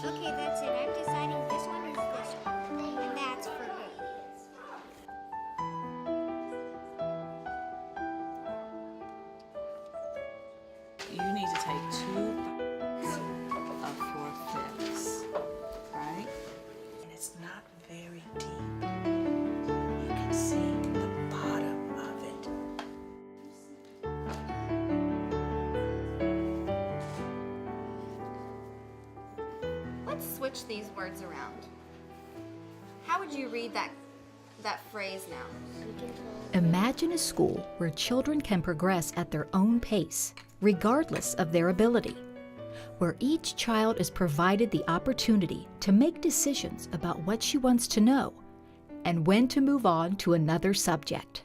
Okay, that's it. I'm deciding this one is this one. And that's for me. You need to take 2 of 4/5, right? And it's not very deep. You can see the bottom of it. Let's switch these words around. How would you read that phrase now? Imagine a school where children can progress at their own pace, regardless of their ability, where each child is provided the opportunity to make decisions about what she wants to know and when to move on to another subject.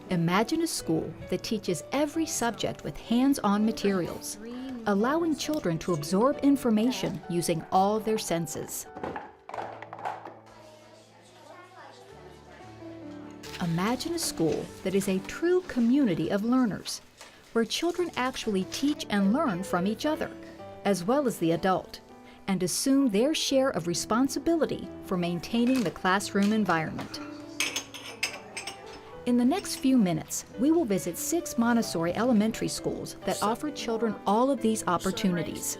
Imagine a school that teaches every subject with hands-on materials, allowing children to absorb information using all their senses. Imagine a school that is a true community of learners, where children actually teach and learn from each other, as well as the adult, and assume their share of responsibility for maintaining the classroom environment. In the next few minutes, we will visit 6 Montessori elementary schools that offer children all of these opportunities.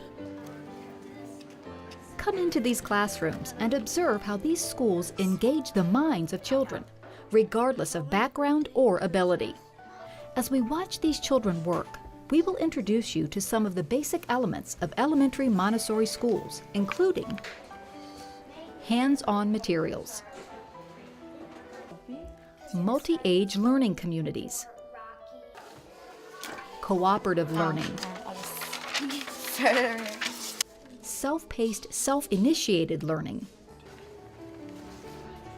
Come into these classrooms and observe how these schools engage the minds of children, regardless of background or ability. As we watch these children work, we will introduce you to some of the basic elements of elementary Montessori schools, including hands-on materials, multi-age learning communities, cooperative learning, self-paced, self-initiated learning,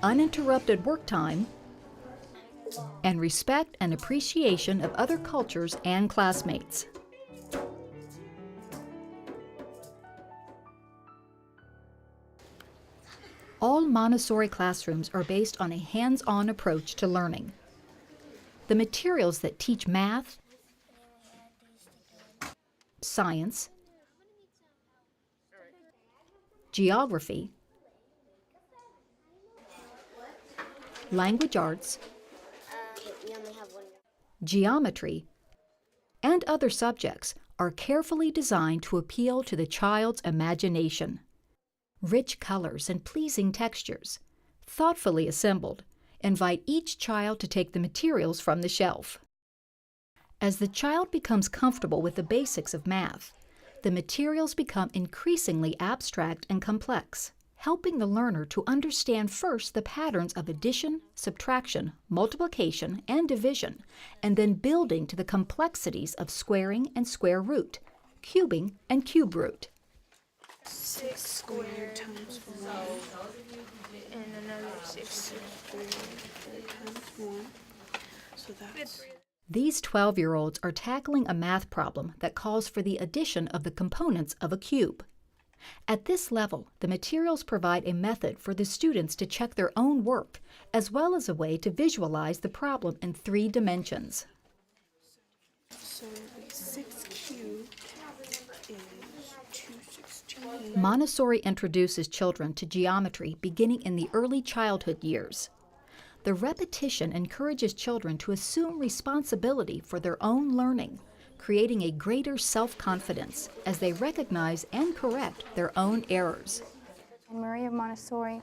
uninterrupted work time, and respect and appreciation of other cultures and classmates. All Montessori classrooms are based on a hands-on approach to learning. The materials that teach math, science, geography, language arts, geometry, and other subjects are carefully designed to appeal to the child's imagination. Rich colors and pleasing textures, thoughtfully assembled, invite each child to take the materials from the shelf. As the child becomes comfortable with the basics of math, the materials become increasingly abstract and complex, helping the learner to understand first the patterns of addition, subtraction, multiplication, and division, and then building to the complexities of squaring and square root, cubing and cube root. 6 squared times 1, and another 6 squared times 1, so that's... These 12-year-olds are tackling a math problem that calls for the addition of the components of a cube. At this level, the materials provide a method for the students to check their own work, as well as a way to visualize the problem in 3 dimensions. So 6 cubed is 216. Montessori introduces children to geometry beginning in the early childhood years. The repetition encourages children to assume responsibility for their own learning, creating a greater self-confidence as they recognize and correct their own errors. And Maria Montessori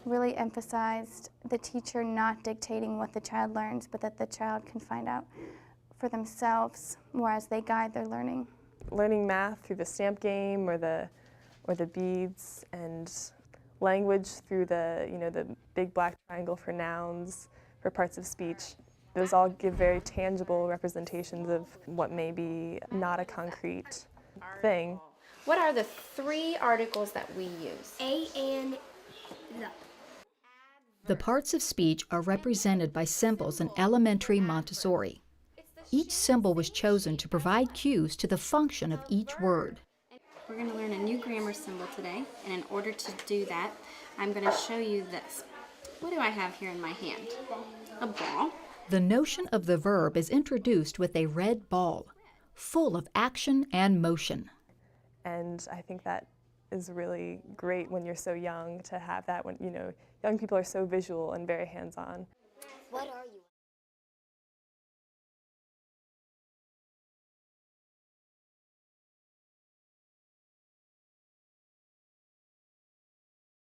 really emphasized the teacher not dictating what the child learns, but that the child can find out for themselves, whereas they guide their learning. Learning math through the stamp game or the beads, and language through the big black triangle for nouns, for parts of speech. Those all give very tangible representations of what may be not a concrete thing. What are the 3 articles that we use? A and the. The parts of speech are represented by symbols in elementary Montessori. Each symbol was chosen to provide cues to the function of each word. We're going to learn a new grammar symbol today, and in order to do that, I'm going to show you this. What do I have here in my hand? A ball. The notion of the verb is introduced with a red ball, full of action and motion. And I think that is really great when you're so young to have that when, you know, young people are so visual and very hands-on. What are you?